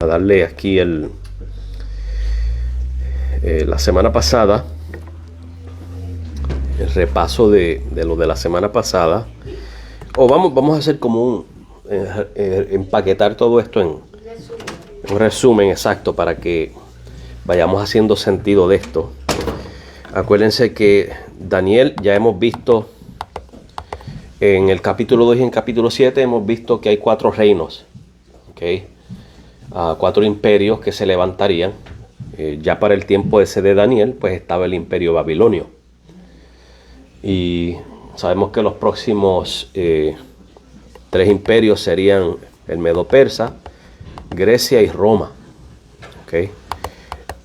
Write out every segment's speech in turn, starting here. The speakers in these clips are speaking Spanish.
A darle aquí la semana pasada, el repaso de lo de la semana pasada. O vamos a hacer como empaquetar todo esto en un resumen exacto para que vayamos haciendo sentido de esto. Acuérdense que Daniel ya hemos visto en el capítulo 2 y en el capítulo 7 hemos visto que hay 4 reinos, ¿okay? 4 imperios que se levantarían. Ya para el tiempo ese de Daniel, pues estaba el imperio babilonio. Y sabemos que los próximos 3 imperios serían el Medo-Persa, Grecia y Roma. ¿Okay?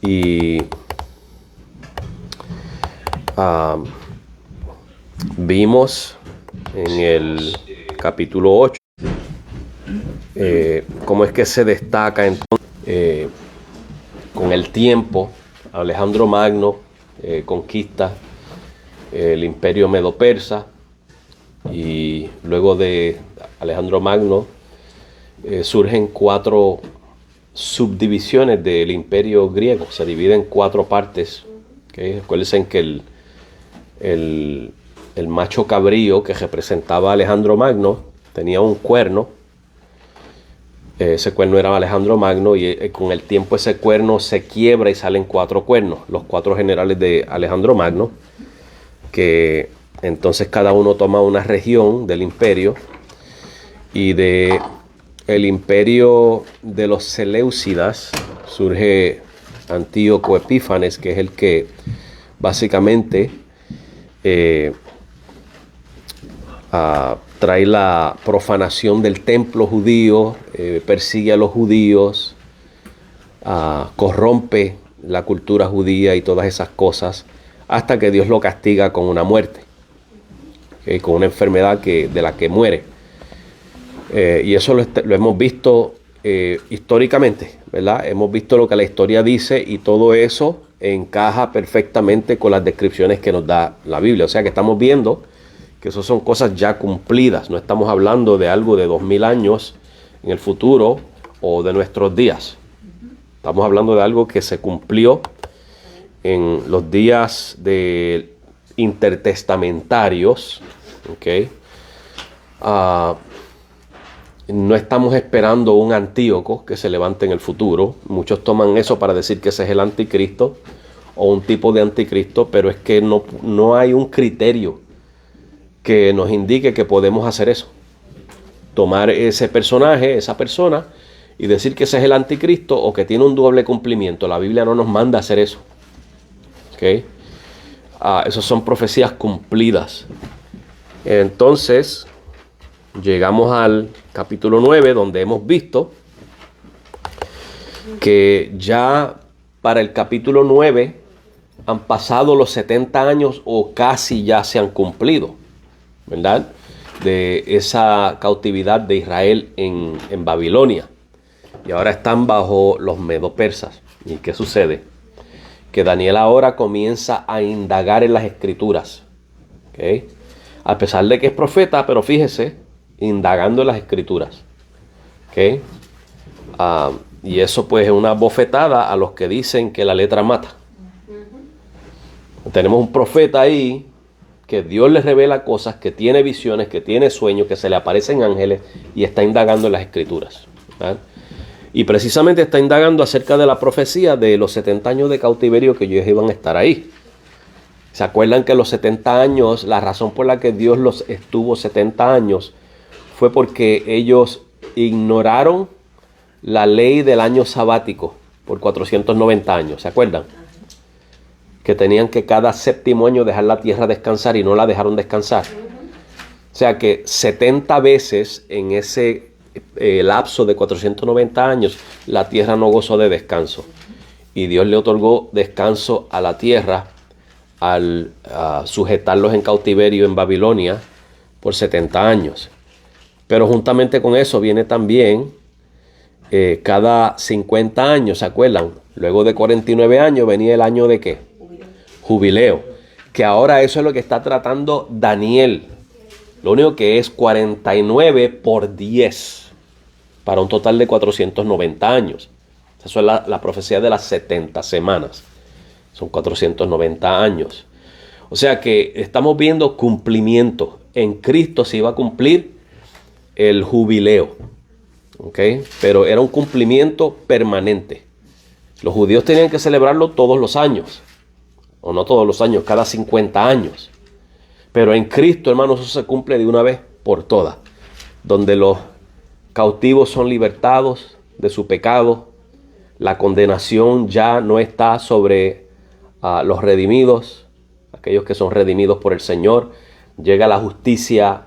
Y vimos en el capítulo 8 cómo es que se destaca entonces con el tiempo. Alejandro Magno conquista el imperio Medo-Persa, y luego de Alejandro Magno surgen 4 subdivisiones del imperio griego. Se divide en 4 partes. ¿Okay? Acuérdense que el macho cabrío que representaba a Alejandro Magno tenía un cuerno. Ese cuerno era Alejandro Magno, y con el tiempo ese cuerno se quiebra y salen 4 cuernos, los 4 generales de Alejandro Magno, que entonces cada uno toma una región del imperio. Y de el imperio de los Seleucidas surge Antíoco Epífanes, que es el que básicamente trae la profanación del templo judío, persigue a los judíos, corrompe la cultura judía y todas esas cosas, hasta que Dios lo castiga con una muerte, ¿okay? Con una enfermedad de la que muere. Y eso lo hemos visto históricamente, ¿verdad? Hemos visto lo que la historia dice, y todo eso encaja perfectamente con las descripciones que nos da la Biblia. O sea que estamos viendo que eso son cosas ya cumplidas. No estamos hablando de algo de 2000 años en el futuro o de nuestros días. Estamos hablando de algo que se cumplió en los días intertestamentarios. ¿Okay? No estamos esperando un Antíoco que se levante en el futuro. Muchos toman eso para decir que ese es el anticristo o un tipo de anticristo, pero es que no hay un criterio que nos indique que podemos hacer eso. Tomar ese personaje, esa persona, y decir que ese es el anticristo o que tiene un doble cumplimiento. La Biblia no nos manda a hacer eso. ¿Okay? Esas son profecías cumplidas. Entonces llegamos al capítulo 9, donde hemos visto que ya para el capítulo 9 han pasado los 70 años, o casi ya se han cumplido, ¿verdad? De esa cautividad de Israel en Babilonia. Y ahora están bajo los medo-persas. ¿Y qué sucede? Que Daniel ahora comienza a indagar en las escrituras. ¿Okay? A pesar de que es profeta, pero fíjese, indagando en las escrituras. ¿Okay? Y eso pues es una bofetada a los que dicen que la letra mata. Tenemos un profeta ahí que Dios le revela cosas, que tiene visiones, que tiene sueños, que se le aparecen ángeles, y está indagando en las escrituras, ¿verdad? Y precisamente está indagando acerca de la profecía de los 70 años de cautiverio, que ellos iban a estar ahí. ¿Se acuerdan que los 70 años, la razón por la que Dios los estuvo 70 años fue porque ellos ignoraron la ley del año sabático por 490 años? ¿Se acuerdan? Que tenían que cada 7º año dejar la tierra descansar, y no la dejaron descansar. O sea que 70 veces en ese lapso de 490 años la tierra no gozó de descanso, y Dios le otorgó descanso a la tierra al sujetarlos en cautiverio en Babilonia por 70 años. Pero juntamente con eso viene también cada 50 años, ¿se acuerdan? Luego de 49 años venía el año de ¿qué? Jubileo. Que ahora eso es lo que está tratando Daniel. Lo único que es 49 por 10, para un total de 490 años. Eso es la profecía de las 70 semanas. Son 490 años. O sea que estamos viendo cumplimiento. En Cristo se iba a cumplir el jubileo. ¿Ok? Pero era un cumplimiento permanente. Los judíos tenían que celebrarlo todos los años. O no todos los años, cada 50 años. Pero en Cristo, hermanos, eso se cumple de una vez por todas. Donde los cautivos son libertados de su pecado. La condenación ya no está sobre los redimidos, aquellos que son redimidos por el Señor. Llega la justicia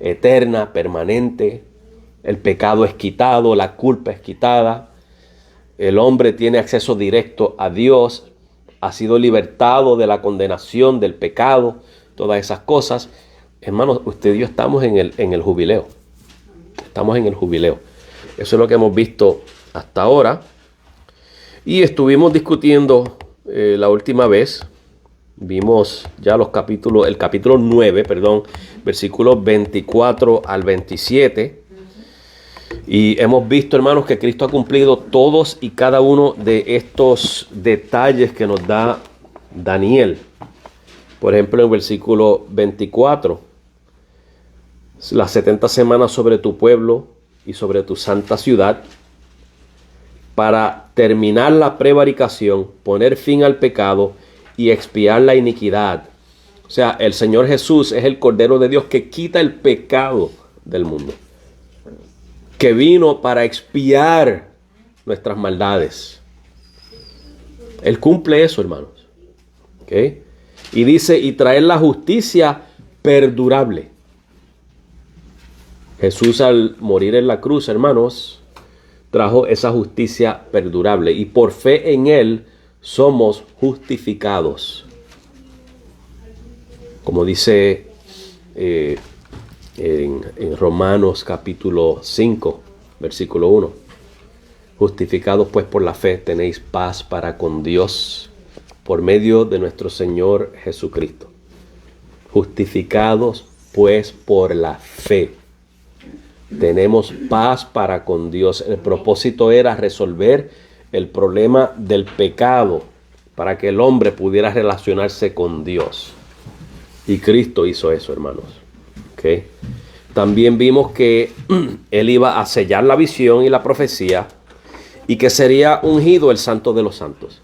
eterna, permanente. El pecado es quitado, la culpa es quitada. El hombre tiene acceso directo a Dios. Ha sido libertado de la condenación, del pecado, todas esas cosas. Hermanos, usted y yo estamos en el jubileo. Estamos en el jubileo. Eso es lo que hemos visto hasta ahora. Y estuvimos discutiendo la última vez. Vimos ya el capítulo 9, versículos 24 al 27. Y hemos visto, hermanos, que Cristo ha cumplido todos y cada uno de estos detalles que nos da Daniel. Por ejemplo, en el versículo 24, las 70 semanas sobre tu pueblo y sobre tu santa ciudad, para terminar la prevaricación, poner fin al pecado y expiar la iniquidad. O sea, el Señor Jesús es el Cordero de Dios que quita el pecado del mundo, que vino para expiar nuestras maldades. Él cumple eso, hermanos. ¿Okay? Y dice, y traer la justicia perdurable. Jesús, al morir en la cruz, hermanos, trajo esa justicia perdurable. Y por fe en Él somos justificados. Como dice en Romanos capítulo 5, versículo 1. Justificados pues por la fe tenéis paz para con Dios por medio de nuestro Señor Jesucristo. Justificados pues por la fe tenemos paz para con Dios. El propósito era resolver el problema del pecado para que el hombre pudiera relacionarse con Dios. Y Cristo hizo eso, hermanos. ¿Okay? También vimos que Él iba a sellar la visión y la profecía y que sería ungido el Santo de los Santos.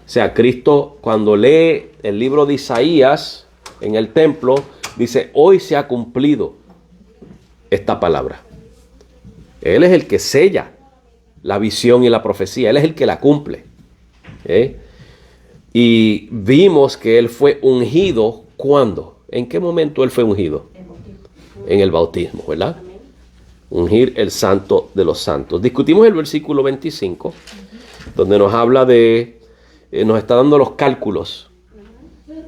O sea, Cristo, cuando lee el libro de Isaías en el templo, dice, hoy se ha cumplido esta palabra. Él es el que sella la visión y la profecía. Él es el que la cumple. ¿Okay? Y vimos que Él fue ungido. ¿Cuándo? ¿En qué momento Él fue ungido? En el bautismo, ¿verdad? Ungir el Santo de los Santos. Discutimos el versículo 25, donde nos habla nos está dando los cálculos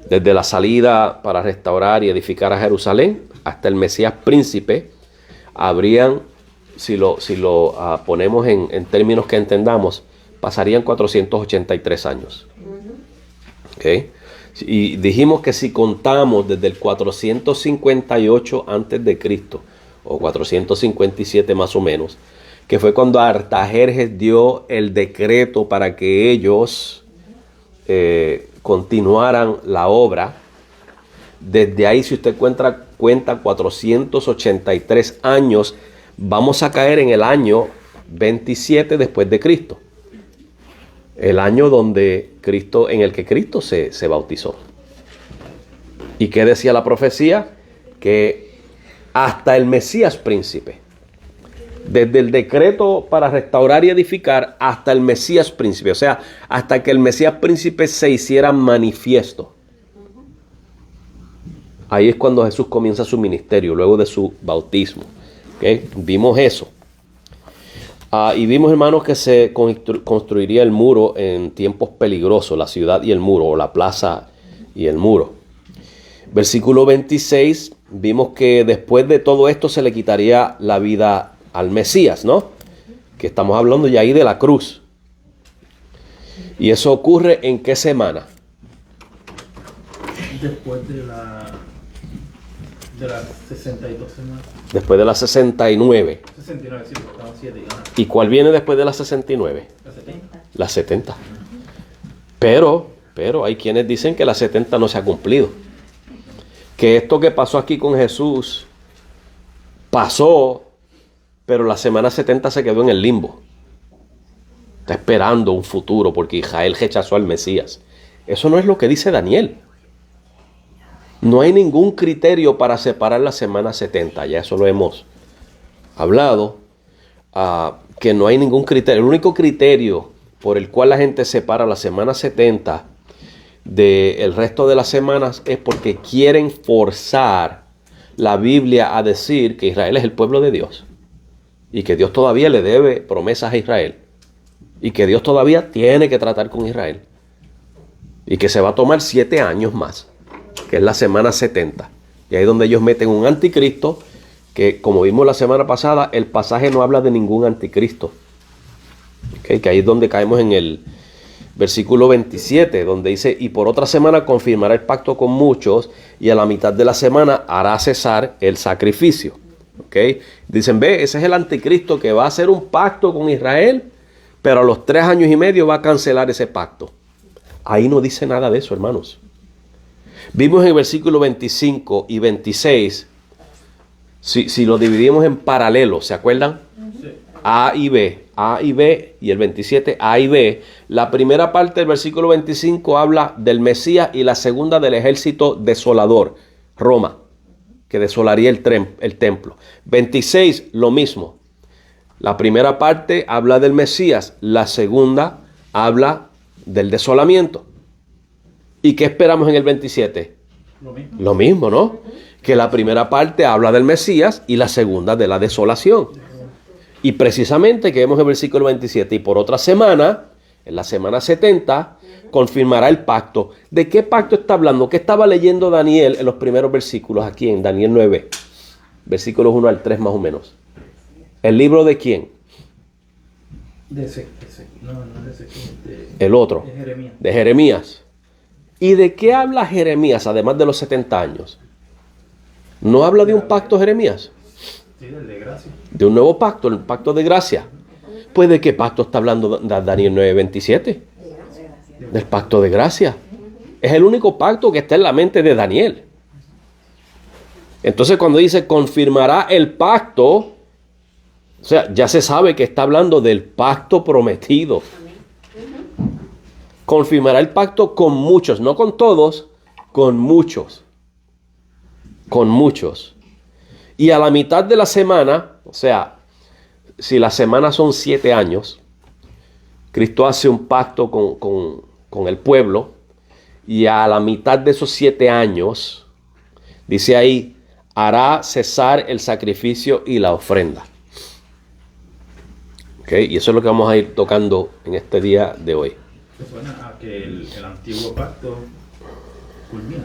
desde la salida para restaurar y edificar a Jerusalén hasta el Mesías príncipe. Habrían, si lo ponemos en términos que entendamos, pasarían 483 años. ¿Okay? Y dijimos que si contamos desde el 458 antes de Cristo, o 457 más o menos, que fue cuando Artajerjes dio el decreto para que ellos continuaran la obra. Desde ahí, si usted cuenta 483 años, vamos a caer en el año 27 después de Cristo. El año en el que Cristo se bautizó. ¿Y qué decía la profecía? Que hasta el Mesías príncipe, desde el decreto para restaurar y edificar hasta el Mesías príncipe, o sea, hasta que el Mesías príncipe se hiciera manifiesto. Ahí es cuando Jesús comienza su ministerio, luego de su bautismo. ¿Okay? Vimos eso. Y vimos, hermanos, que se construiría el muro en tiempos peligrosos, la ciudad y el muro, o la plaza y el muro. Versículo 26, vimos que después de todo esto se le quitaría la vida al Mesías, ¿no? Que estamos hablando ya ahí de la cruz. ¿Y eso ocurre en qué semana? Después de las 62 semanas. Después de las 69. 69, sí, porque estamos 7. ¿Y cuál viene después de las 69? La 70. Las 70. Pero hay quienes dicen que las 70 no se ha cumplido. Que esto que pasó aquí con Jesús pasó, pero la semana 70 se quedó en el limbo. Está esperando un futuro porque Israel rechazó al Mesías. Eso no es lo que dice Daniel. No hay ningún criterio para separar la semana 70. Ya eso lo hemos hablado. Que no hay ningún criterio. El único criterio por el cual la gente separa la semana 70 del resto de las semanas es porque quieren forzar la Biblia a decir que Israel es el pueblo de Dios y que Dios todavía le debe promesas a Israel y que Dios todavía tiene que tratar con Israel y que se va a tomar 7 años más, que es la semana 70. Y ahí es donde ellos meten un anticristo que, como vimos la semana pasada, el pasaje no habla de ningún anticristo. ¿Okay? Que ahí es donde caemos en el versículo 27, donde dice: y por otra semana confirmará el pacto con muchos, y a la mitad de la semana hará cesar el sacrificio. ¿Okay? Dicen, ve, ese es el anticristo que va a hacer un pacto con Israel, pero a los 3 años y medio va a cancelar ese pacto. Ahí no dice nada de eso, hermanos. Vimos en el versículo 25 y 26, si lo dividimos en paralelo, ¿se acuerdan? Sí. A y B, y el 27, A y B. La primera parte del versículo 25 habla del Mesías y la segunda del ejército desolador, Roma, que desolaría el templo. 26, lo mismo. La primera parte habla del Mesías, la segunda habla del desolamiento. ¿Y qué esperamos en el 27? Lo mismo, ¿no? Que la primera parte habla del Mesías y la segunda de la desolación. Y precisamente que vemos el versículo 27, y por otra semana, en la semana 70, confirmará el pacto. ¿De qué pacto está hablando? ¿Qué estaba leyendo Daniel en los primeros versículos aquí en Daniel 9? Versículos 1 al 3 más o menos. ¿El libro de quién? El otro. De Jeremías. ¿Y de qué habla Jeremías, además de los 70 años? ¿No habla de un pacto Jeremías? Sí, del de gracia. De un nuevo pacto, el pacto de gracia. Pues ¿de qué pacto está hablando Daniel 9:27? Del pacto de gracia. Es el único pacto que está en la mente de Daniel. Entonces cuando dice confirmará el pacto, o sea, ya se sabe que está hablando del pacto prometido. Confirmará el pacto con muchos, no con todos, con muchos. Con muchos. Y a la mitad de la semana, o sea, si las semanas son 7 años, Cristo hace un pacto con el pueblo, y a la mitad de esos 7 años, dice ahí, hará cesar el sacrificio y la ofrenda. ¿Okay? Y eso es lo que vamos a ir tocando en este día de hoy. Suena a que el antiguo pacto culmina.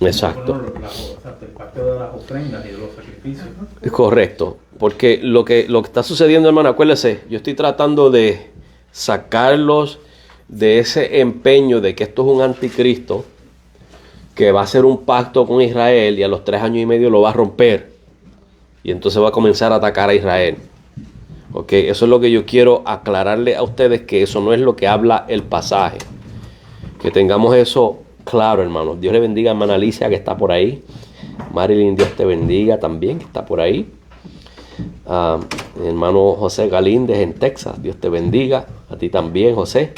Exacto. El pacto de las ofrendas y de los sacrificios. Es correcto. Porque lo que está sucediendo, hermano, acuérdese, yo estoy tratando de sacarlos de ese empeño de que esto es un anticristo, que va a hacer un pacto con Israel y a los 3 años y medio lo va a romper. Y entonces va a comenzar a atacar a Israel. Ok, eso es lo que yo quiero aclararle a ustedes, que eso no es lo que habla el pasaje. Que tengamos eso claro, hermanos. Dios le bendiga a hermana Alicia, que está por ahí. Marilyn, Dios te bendiga también, que está por ahí. Hermano José Galíndez en Texas, Dios te bendiga. A ti también, José.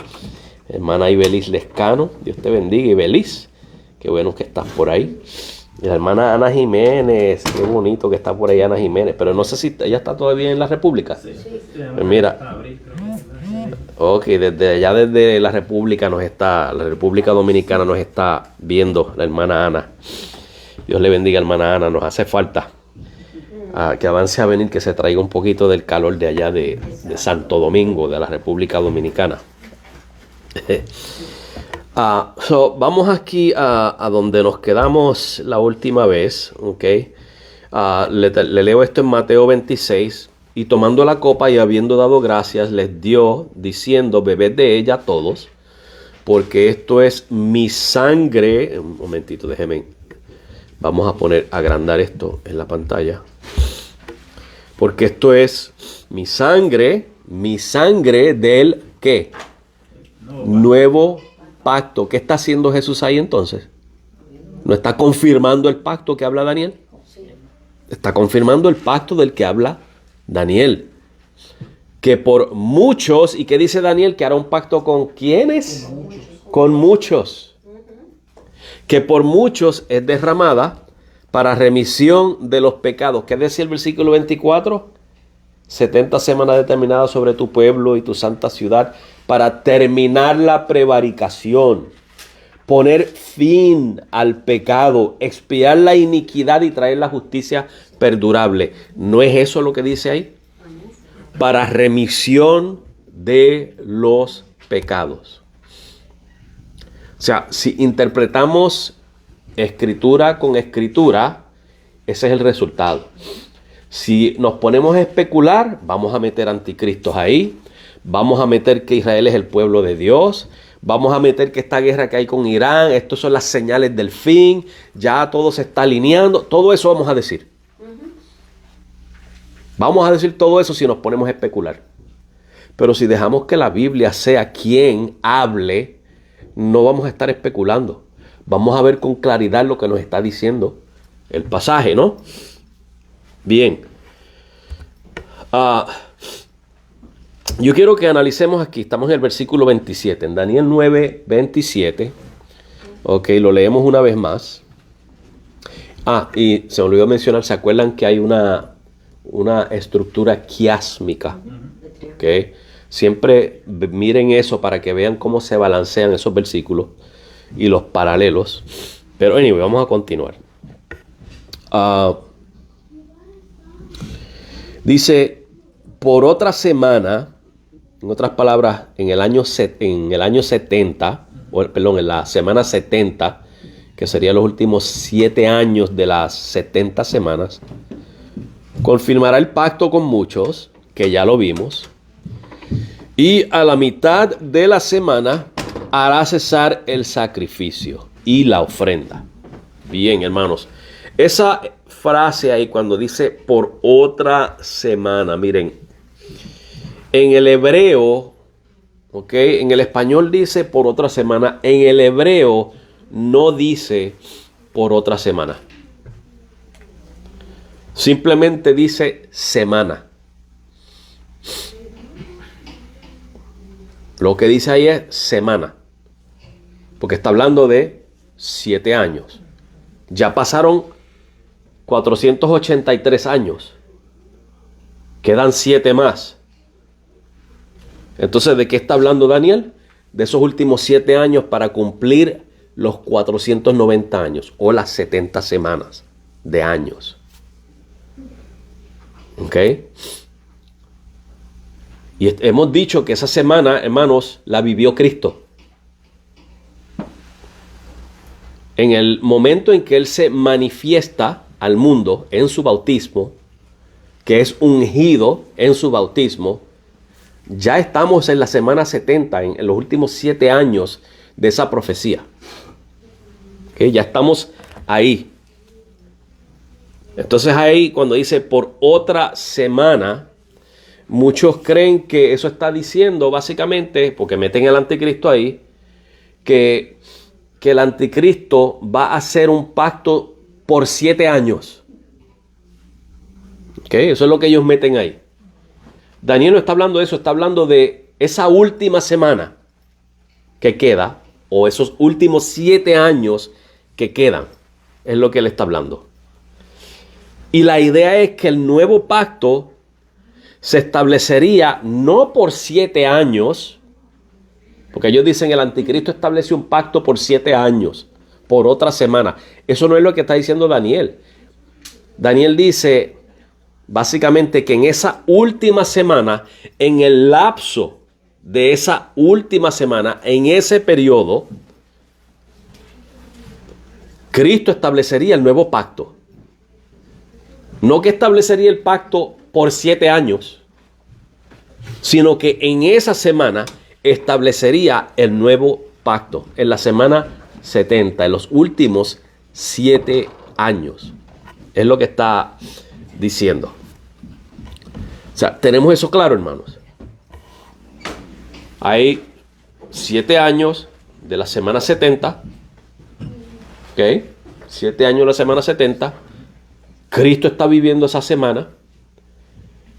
Hermana Ibeliz Lescano, Dios te bendiga. Ibeliz, qué bueno que estás por ahí. Y la hermana Ana Jiménez, qué bonito que está por ahí Ana Jiménez, pero no sé si ella está todavía en la República. Sí. Pues mira, ok, desde la República la República Dominicana nos está viendo la hermana Ana. Dios le bendiga, hermana Ana, nos hace falta que avance a venir, que se traiga un poquito del calor de allá de Santo Domingo, de la República Dominicana. Vamos aquí a donde nos quedamos la última vez, ¿ok? Le leo esto en Mateo 26. Y tomando la copa y habiendo dado gracias, les dio, diciendo, bebed de ella todos, porque esto es mi sangre. Un momentito, déjenme. Vamos a agrandar esto en la pantalla. Porque esto es mi sangre del ¿qué? Nuevo pacto. ¿Qué está haciendo Jesús ahí entonces? ¿No está confirmando el pacto que habla Daniel? Está confirmando el pacto del que habla Daniel. Que por muchos, ¿y qué dice Daniel? Que hará un pacto con ¿quiénes? Con muchos. Que por muchos es derramada para remisión de los pecados. ¿Qué decía el versículo 24? 70 semanas determinadas sobre tu pueblo y tu santa ciudad para terminar la prevaricación, poner fin al pecado, expiar la iniquidad y traer la justicia perdurable. ¿No es eso lo que dice ahí? Para remisión de los pecados. O sea, si interpretamos escritura con escritura, ese es el resultado. Si nos ponemos a especular, vamos a meter anticristos ahí, vamos a meter que Israel es el pueblo de Dios, vamos a meter que esta guerra que hay con Irán, estas son las señales del fin, ya todo se está alineando, todo eso vamos a decir. Vamos a decir todo eso si nos ponemos a especular. Pero si dejamos que la Biblia sea quien hable, no vamos a estar especulando. Vamos a ver con claridad lo que nos está diciendo el pasaje, ¿no? Bien. Yo quiero que analicemos aquí, estamos en el versículo 27, en Daniel 9, 27. Ok, lo leemos una vez más. Y se me olvidó mencionar, ¿se acuerdan que hay una estructura quiásmica? Ok, siempre miren eso para que vean cómo se balancean esos versículos y los paralelos. Pero anyway, vamos a continuar. Dice, por otra semana, en otras palabras, en el año 70, en la semana 70, que serían los últimos 7 años de las 70 semanas, confirmará el pacto con muchos, que ya lo vimos, y a la mitad de la semana hará cesar el sacrificio y la ofrenda. Bien, hermanos, esa frase ahí cuando dice por otra semana, miren, en el hebreo, ok, en el español dice por otra semana, en el hebreo no dice por otra semana. Simplemente dice semana. Lo que dice ahí es semana, porque está hablando de 7 años. Ya pasaron 483 años. Quedan 7 más. Entonces, ¿de qué está hablando Daniel? De esos últimos 7 años para cumplir los 490 años o las 70 semanas de años. ¿Ok? Y hemos dicho que esa semana, hermanos, la vivió Cristo. En el momento en que Él se manifiesta al mundo en su bautismo, que es ungido en su bautismo, ya estamos en la semana 70, en los últimos 7 años de esa profecía. ¿Okay? Ya estamos ahí. Entonces ahí cuando dice por otra semana, muchos creen que eso está diciendo básicamente, porque meten el anticristo ahí, que el anticristo va a hacer un pacto por 7 años. ¿Okay? Eso es lo que ellos meten ahí. Daniel no está hablando de eso, está hablando de esa última semana que queda, o esos últimos 7 años que quedan, es lo que él está hablando. Y la idea es que el nuevo pacto se establecería no por 7 años, porque ellos dicen el anticristo establece un pacto por 7 años, por otra semana. Eso no es lo que está diciendo Daniel. Daniel dice básicamente que en esa última semana, en el lapso de esa última semana, en ese periodo, Cristo establecería el nuevo pacto. No que establecería el pacto por 7 años, sino que en esa semana establecería el nuevo pacto, en la semana 70, en los últimos 7 años. Es lo que está diciendo. O sea, tenemos eso claro, hermanos. Hay 7 años de la semana 70. ¿Ok? 7 años de la semana 70. Cristo está viviendo esa semana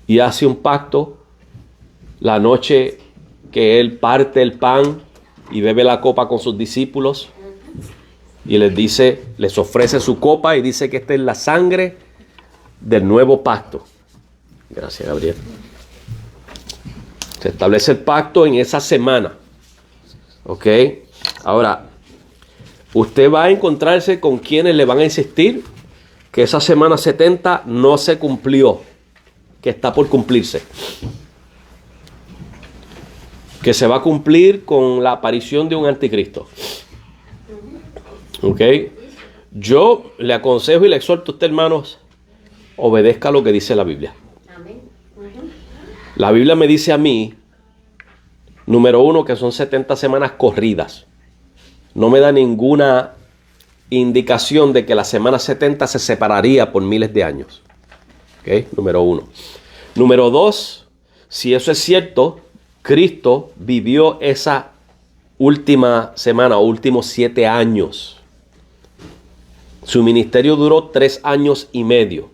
y hace un pacto la noche que Él parte el pan y bebe la copa con sus discípulos y les dice, les ofrece su copa y dice que esta es la sangre del nuevo pacto. Gracias, Gabriel. Se establece el pacto en esa semana. ¿Ok? Ahora, usted va a encontrarse con quienes le van a insistir que esa semana 70 no se cumplió, que está por cumplirse. Que se va a cumplir con la aparición de un anticristo. ¿Ok? Yo le aconsejo y le exhorto a usted, hermanos, obedezca lo que dice la Biblia. La Biblia me dice a mí, número 1, que son 70 semanas corridas. No me da ninguna indicación de que la semana 70 se separaría por miles de años. ¿Ok? Número 1. Número 2, si eso es cierto, Cristo vivió esa última semana, o últimos 7 años. Su ministerio duró 3 años y medio.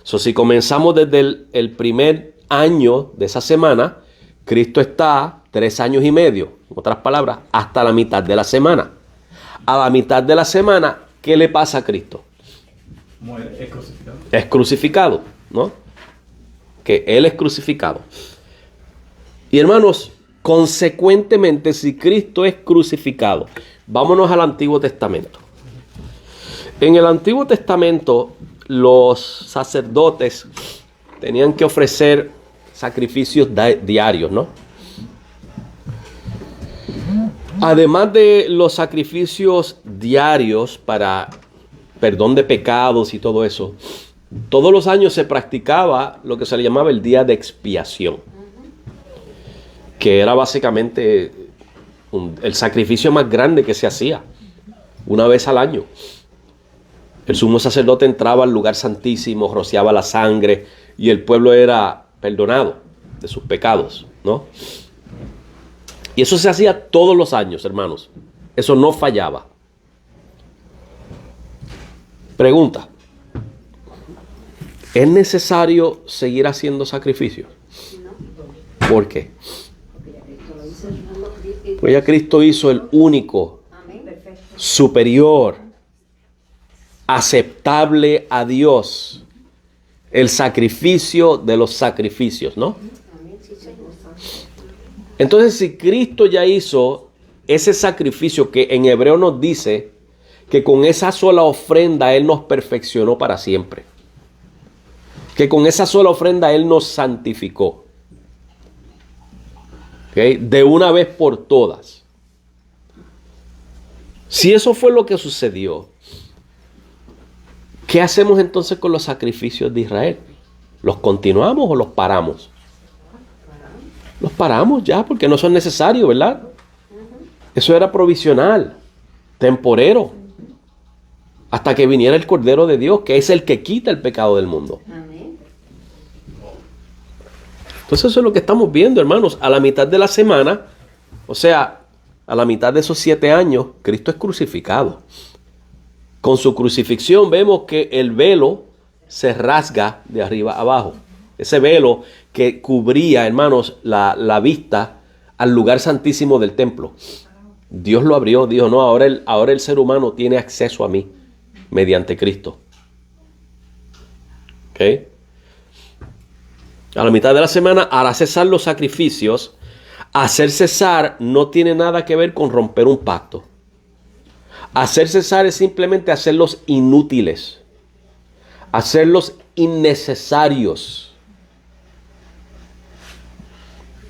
Si comenzamos desde el primer año de esa semana, Cristo está 3 años y medio. En otras palabras, hasta la mitad de la semana. A la mitad de la semana, ¿qué le pasa a Cristo? Muere, es crucificado. Es crucificado, ¿no? Que Él es crucificado. Y hermanos, consecuentemente, si Cristo es crucificado, vámonos al Antiguo Testamento. En el Antiguo Testamento, los sacerdotes tenían que ofrecer sacrificios diarios, ¿no? Además de los sacrificios diarios para perdón de pecados y todo eso, todos los años se practicaba lo que se le llamaba el día de expiación, que era básicamente el sacrificio más grande que se hacía, una vez al año. El sumo sacerdote entraba al lugar santísimo, rociaba la sangre y el pueblo era perdonado de sus pecados, ¿no? Y eso se hacía todos los años, hermanos. Eso no fallaba. Pregunta: ¿es necesario seguir haciendo sacrificios? ¿Por qué? Pues ya Cristo hizo el único, superior, aceptable a Dios, el sacrificio de los sacrificios, ¿no? Entonces, si Cristo ya hizo ese sacrificio que en hebreo nos dice que con esa sola ofrenda Él nos perfeccionó para siempre, que con esa sola ofrenda Él nos santificó, ¿okay?, de una vez por todas. Si eso fue lo que sucedió, ¿qué hacemos entonces con los sacrificios de Israel? ¿Los continuamos o los paramos? Los paramos ya porque no son necesarios, ¿verdad? Eso era provisional, temporero, hasta que viniera el Cordero de Dios, que es el que quita el pecado del mundo. Entonces eso es lo que estamos viendo, hermanos. A la mitad de la semana, o sea, a la mitad de esos 7 años, Cristo es crucificado. Con su crucifixión vemos que el velo se rasga de arriba a abajo. Ese velo que cubría, hermanos, la vista al lugar santísimo del templo. Dios lo abrió, dijo, no, ahora el ser humano tiene acceso a mí mediante Cristo. ¿Ok? A la mitad de la semana hará cesar los sacrificios. Hacer cesar no tiene nada que ver con romper un pacto. Hacer cesar es simplemente hacerlos inútiles, hacerlos innecesarios.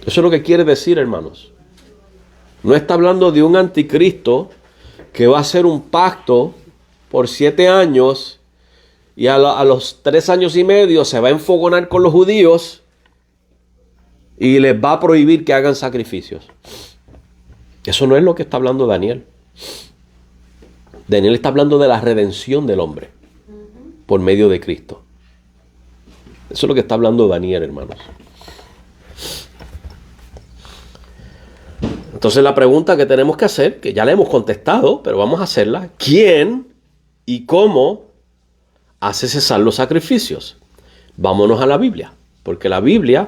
Eso es lo que quiere decir, hermanos. No está hablando de un anticristo que va a hacer un pacto por 7 años y a los 3 años y medio se va a enfogonar con los judíos y les va a prohibir que hagan sacrificios. Eso no es lo que está hablando Daniel. Daniel está hablando de la redención del hombre por medio de Cristo. Eso es lo que está hablando Daniel, hermanos. Entonces la pregunta que tenemos que hacer, que ya la hemos contestado, pero vamos a hacerla: ¿quién y cómo hace cesar los sacrificios? Vámonos a la Biblia, porque la Biblia,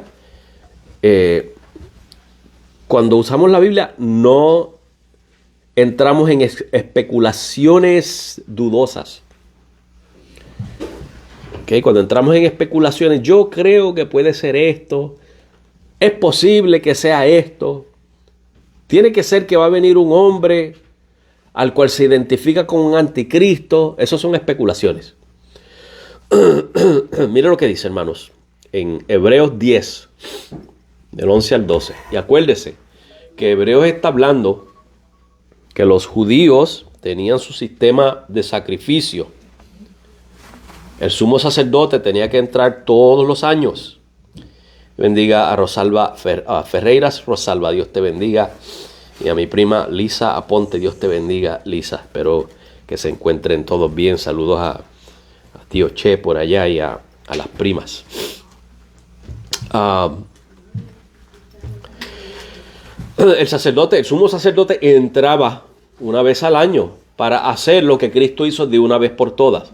cuando usamos la Biblia, no entramos en especulaciones dudosas. ¿Okay? Cuando entramos en especulaciones, yo creo que puede ser esto, es posible que sea esto, tiene que ser que va a venir un hombre al cual se identifica con un anticristo. Esas son especulaciones. Mire lo que dice, hermanos, en Hebreos 10, del 11 al 12. Y acuérdese que Hebreos está hablando que los judíos tenían su sistema de sacrificio. El sumo sacerdote tenía que entrar todos los años. Bendiga a Rosalba Ferreiras. Rosalba, Dios te bendiga. Y a mi prima Lisa Aponte, Dios te bendiga, Lisa. Espero que se encuentren todos bien. Saludos a tío Che por allá y a las primas. El sumo sacerdote entraba una vez al año para hacer lo que Cristo hizo de una vez por todas.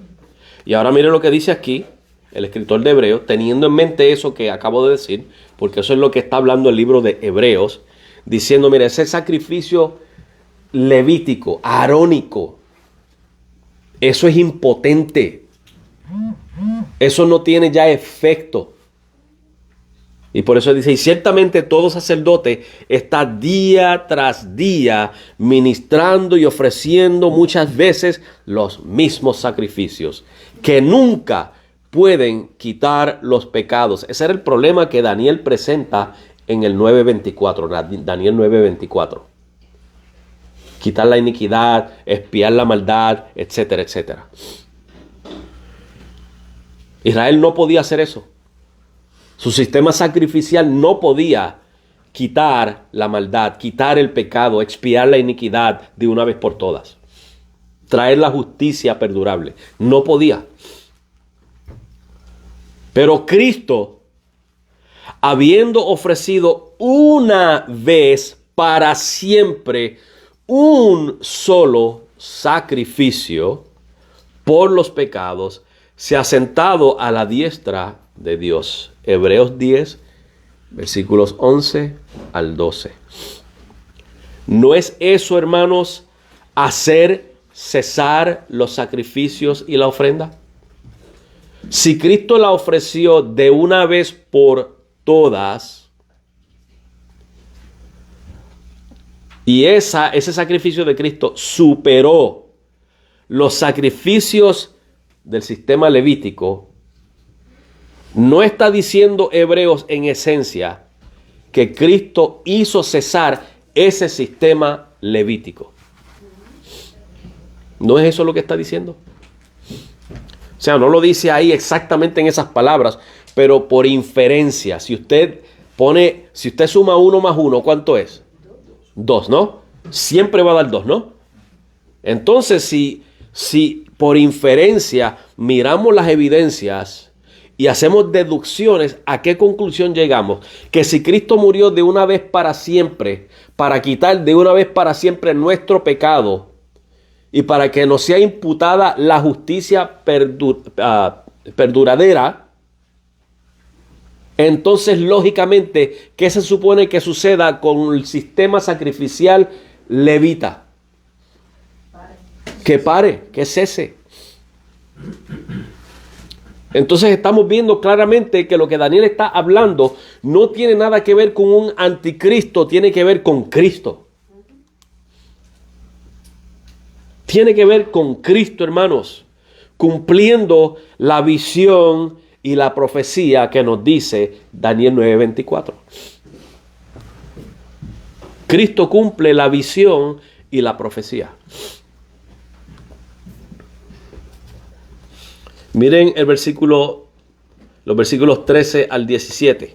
Y ahora mire lo que dice aquí el escritor de Hebreos, teniendo en mente eso que acabo de decir, porque eso es lo que está hablando el libro de Hebreos, diciendo, mira, ese sacrificio levítico, arónico, eso es impotente. Eso no tiene ya efecto. Y por eso dice, y ciertamente todo sacerdote está día tras día ministrando y ofreciendo muchas veces los mismos sacrificios, que nunca pueden quitar los pecados. Ese era el problema que Daniel presenta en el 9:24, Daniel 9:24. Quitar la iniquidad, expiar la maldad, etcétera, etcétera. Israel no podía hacer eso. Su sistema sacrificial no podía quitar la maldad, quitar el pecado, expiar la iniquidad de una vez por todas. Traer la justicia perdurable. No podía. Pero Cristo, habiendo ofrecido una vez para siempre un solo sacrificio por los pecados, se ha sentado a la diestra de Dios. Hebreos 10, versículos 11 al 12. ¿No es eso, hermanos, hacer cesar los sacrificios y la ofrenda? Si Cristo la ofreció de una vez por todas, y ese sacrificio de Cristo superó los sacrificios del sistema levítico, no está diciendo Hebreos en esencia que Cristo hizo cesar ese sistema levítico. ¿No es eso lo que está diciendo? O sea, no lo dice ahí exactamente en esas palabras, pero por inferencia. Si usted suma 1 más 1, ¿cuánto es? 2, ¿no? Siempre va a dar 2, ¿no? Entonces, si por inferencia miramos las evidencias y hacemos deducciones, ¿a qué conclusión llegamos? Que si Cristo murió de una vez para siempre, para quitar de una vez para siempre nuestro pecado y para que nos sea imputada la justicia perduradera, entonces lógicamente, ¿qué se supone que suceda con el sistema sacrificial levita? Que pare, que cese. Entonces estamos viendo claramente que lo que Daniel está hablando no tiene nada que ver con un anticristo, tiene que ver con Cristo. Tiene que ver con Cristo, hermanos, cumpliendo la visión y la profecía que nos dice Daniel 9:24. Cristo cumple la visión y la profecía. Miren los versículos 13 al 17.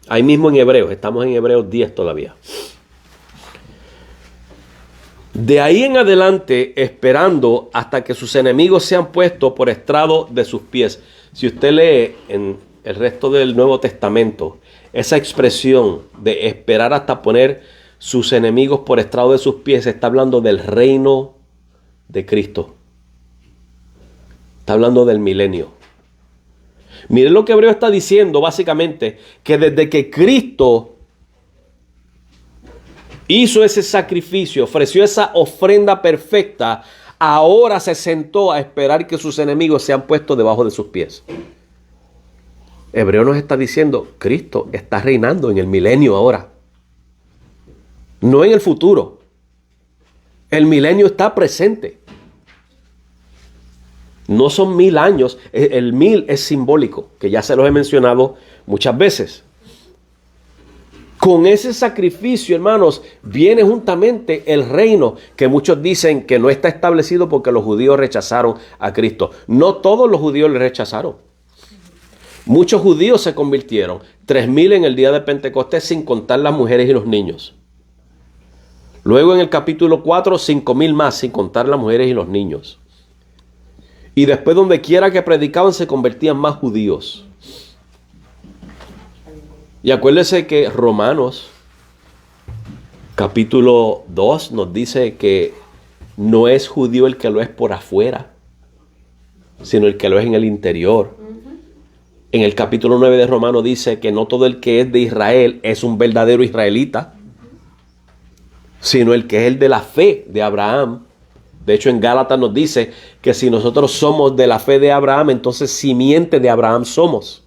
Ahí mismo en Hebreos, estamos en Hebreos 10 todavía. De ahí en adelante, esperando hasta que sus enemigos sean puestos por estrado de sus pies. Si usted lee en el resto del Nuevo Testamento, esa expresión de esperar hasta poner sus enemigos por estrado de sus pies, está hablando del reino de Cristo. Está hablando del milenio. Miren lo que Hebreo está diciendo básicamente, que desde que Cristo hizo ese sacrificio, ofreció esa ofrenda perfecta, ahora se sentó a esperar que sus enemigos sean puestos debajo de sus pies. Hebreo nos está diciendo, Cristo está reinando en el milenio ahora, no en el futuro. El milenio está presente. No son 1000 años, el 1000 es simbólico, que ya se los he mencionado muchas veces. Con ese sacrificio, hermanos, viene juntamente el reino, que muchos dicen que no está establecido porque los judíos rechazaron a Cristo. No todos los judíos le rechazaron. Muchos judíos se convirtieron, 3000 en el día de Pentecostés, sin contar las mujeres y los niños. Luego en el capítulo 4, 5000 más, sin contar las mujeres y los niños. Y después donde quiera que predicaban se convertían más judíos. Y acuérdese que Romanos capítulo 2 nos dice que no es judío el que lo es por afuera, sino el que lo es en el interior. En el capítulo 9 de Romanos dice que no todo el que es de Israel es un verdadero israelita, sino el que es el de la fe de Abraham. De hecho, en Gálatas nos dice que si nosotros somos de la fe de Abraham, entonces simiente de Abraham somos.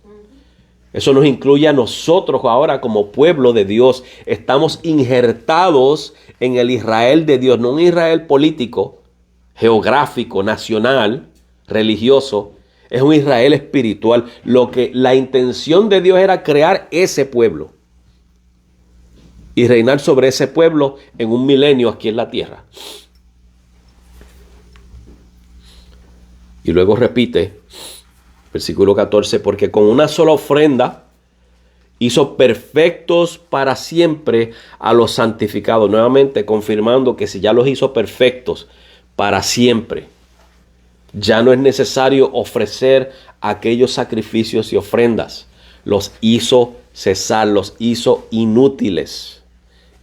Eso nos incluye a nosotros ahora como pueblo de Dios. Estamos injertados en el Israel de Dios, no un Israel político, geográfico, nacional, religioso. Es un Israel espiritual. La intención de Dios era crear ese pueblo y reinar sobre ese pueblo en un milenio aquí en la tierra. Y luego repite, versículo 14, porque con una sola ofrenda hizo perfectos para siempre a los santificados. Nuevamente confirmando que si ya los hizo perfectos para siempre, ya no es necesario ofrecer aquellos sacrificios y ofrendas. Los hizo cesar, los hizo inútiles,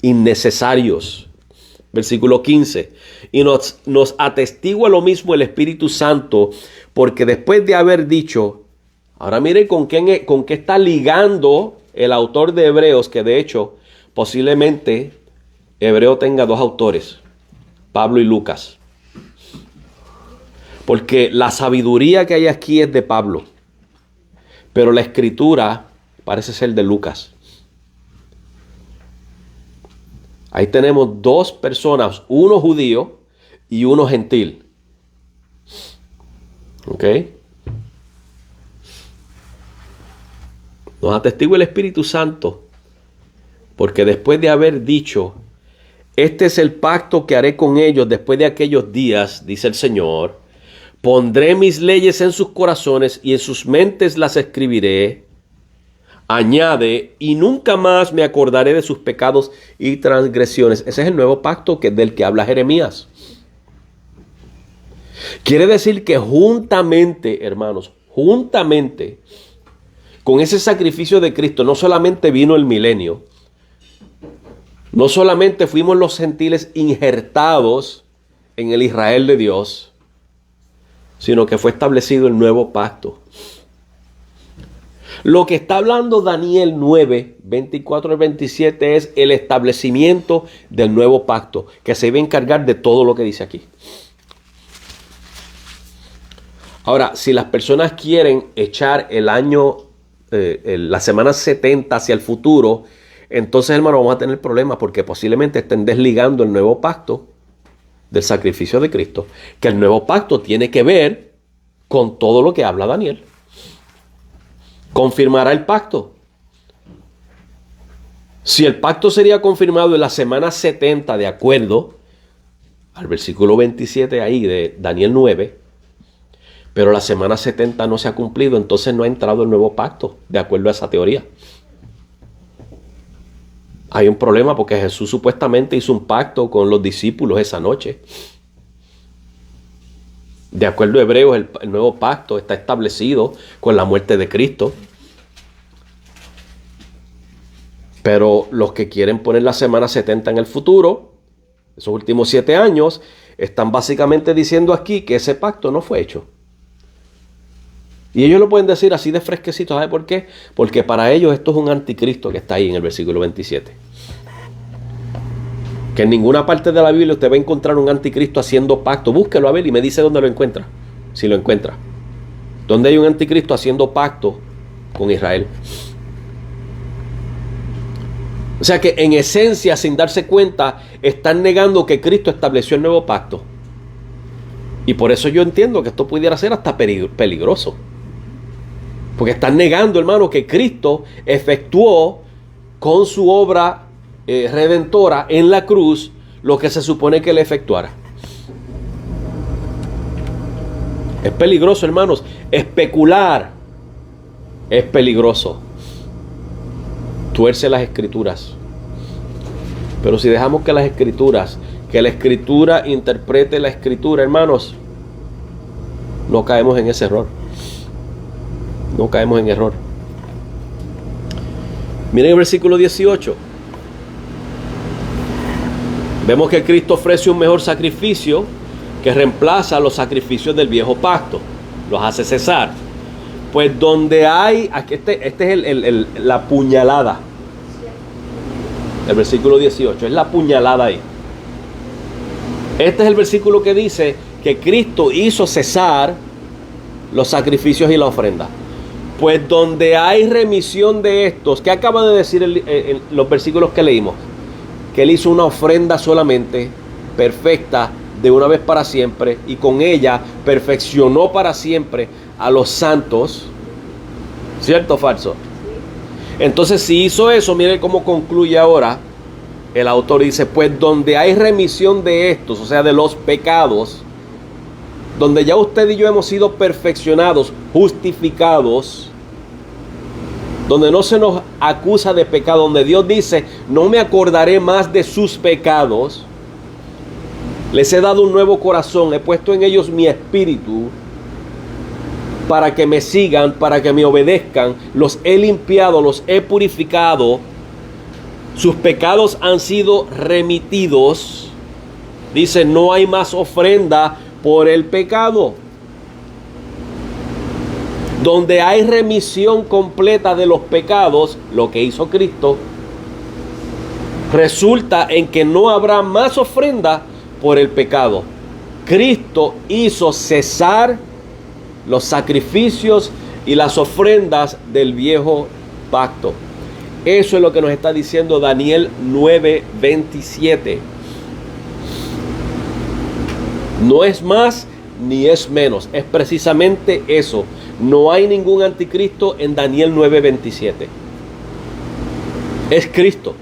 innecesarios. Versículo 15. Y nos atestigua lo mismo el Espíritu Santo, porque después de haber dicho, ahora miren con qué está ligando el autor de Hebreos, que de hecho posiblemente Hebreo tenga dos autores, Pablo y Lucas. Porque la sabiduría que hay aquí es de Pablo, pero la escritura parece ser de Lucas. Ahí tenemos dos personas, uno judío y uno gentil. ¿Ok? Nos atestigua el Espíritu Santo, porque después de haber dicho, este es el pacto que haré con ellos después de aquellos días, dice el Señor, pondré mis leyes en sus corazones y en sus mentes las escribiré. Añade, y nunca más me acordaré de sus pecados y transgresiones. Ese es el nuevo pacto del que habla Jeremías. Quiere decir que juntamente, hermanos, juntamente con ese sacrificio de Cristo, no solamente vino el milenio, no solamente fuimos los gentiles injertados en el Israel de Dios, sino que fue establecido el nuevo pacto. Lo que está hablando Daniel 9, 24 al 27 es el establecimiento del nuevo pacto, que se iba a encargar de todo lo que dice aquí. Ahora, si las personas quieren echar el año, la semana 70 hacia el futuro, entonces, hermano, vamos a tener problemas porque posiblemente estén desligando el nuevo pacto del sacrificio de Cristo, que el nuevo pacto tiene que ver con todo lo que habla Daniel. Confirmará el pacto. Si el pacto sería confirmado en la semana 70, de acuerdo al versículo 27 ahí de Daniel 9, pero la semana 70 no se ha cumplido, entonces no ha entrado el nuevo pacto, de acuerdo a esa teoría. Hay un problema porque Jesús supuestamente hizo un pacto con los discípulos esa noche. De acuerdo a Hebreos, el nuevo pacto está establecido con la muerte de Cristo. Pero los que quieren poner la semana 70 en el futuro, esos últimos 7 años, están básicamente diciendo aquí que ese pacto no fue hecho. Y ellos lo pueden decir así de fresquecito. ¿Sabe por qué? Porque para ellos esto es un anticristo que está ahí en el versículo 27. Que en ninguna parte de la Biblia usted va a encontrar un anticristo haciendo pacto. Búsquelo a ver y me dice dónde lo encuentra. Si lo encuentra. ¿Dónde hay un anticristo haciendo pacto con Israel? O sea que en esencia, sin darse cuenta, están negando que Cristo estableció el nuevo pacto. Y por eso yo entiendo que esto pudiera ser hasta peligroso. Porque están negando, hermano, que Cristo efectuó con su obra redentora en la cruz lo que se supone que le efectuara. Es peligroso, hermanos. Especular es peligroso. Tuerce las escrituras. Pero si dejamos que la escritura interprete la escritura, hermanos, no caemos en ese error. No caemos en error. Miren el versículo 18. Vemos que Cristo ofrece un mejor sacrificio que reemplaza los sacrificios del viejo pacto. Los hace cesar. Pues donde hay, aquí este es la puñalada. El versículo 18, es la puñalada ahí. Este es el versículo que dice que Cristo hizo cesar los sacrificios y la ofrenda. Pues donde hay remisión de estos, ¿qué acaba de decir en los versículos que leímos? Que Él hizo una ofrenda solamente, perfecta, de una vez para siempre, y con ella perfeccionó para siempre a los santos. ¿Cierto o falso? Entonces, si hizo eso, mire cómo concluye ahora. El autor dice, pues donde hay remisión de estos, o sea, de los pecados, donde ya usted y yo hemos sido perfeccionados, justificados, donde no se nos acusa de pecado, donde Dios dice, no me acordaré más de sus pecados, les he dado un nuevo corazón, he puesto en ellos mi espíritu, para que me sigan, para que me obedezcan, los he limpiado, los he purificado, sus pecados han sido remitidos. Dice, no hay más ofrenda por el pecado. Donde hay remisión completa de los pecados, lo que hizo Cristo, resulta en que no habrá más ofrenda por el pecado. Cristo hizo cesar los sacrificios y las ofrendas del viejo pacto. Eso es lo que nos está diciendo Daniel 9:27. No es más ni es menos, es precisamente eso. No hay ningún anticristo en Daniel 9:27. Es Cristo.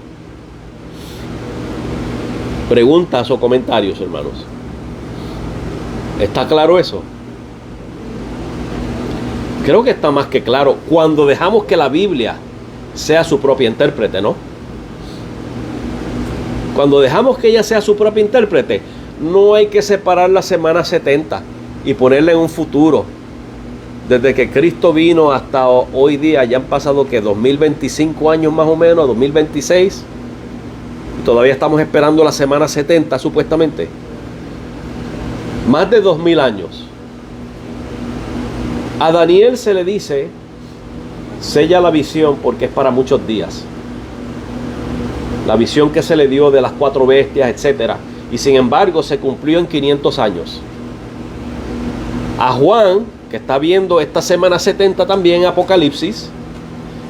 Preguntas o comentarios, hermanos. ¿Está claro eso? Creo que está más que claro cuando dejamos que la Biblia sea su propia intérprete, ¿no? Cuando dejamos que ella sea su propia intérprete, no hay que separar la semana 70 y ponerla en un futuro. Desde que Cristo vino hasta hoy día, ya han pasado que 2025 años más o menos, 2026. Y todavía estamos esperando la semana 70 supuestamente. Más de 2000 años. A Daniel se le dice, sella la visión porque es para muchos días. La visión que se le dio de las 4 bestias, etcétera. Y sin embargo se cumplió en 500 años. A Juan, que está viendo esta semana 70 también, Apocalipsis,